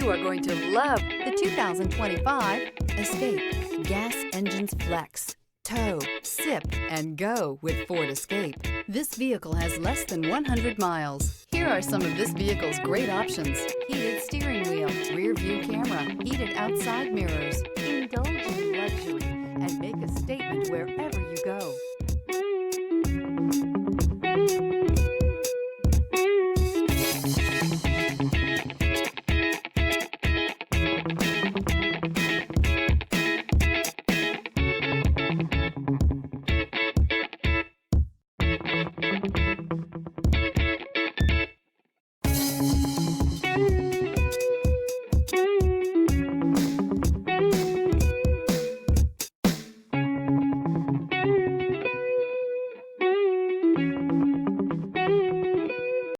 You are going to love the 2025 Escape. Gas engines flex, tow, sip, and go with Ford Escape. This vehicle has less than 100 miles. Here are some of this vehicle's great options: heated steering wheel, rear view camera, heated outside mirrors. Indulge in luxury and make a statement wherever you go.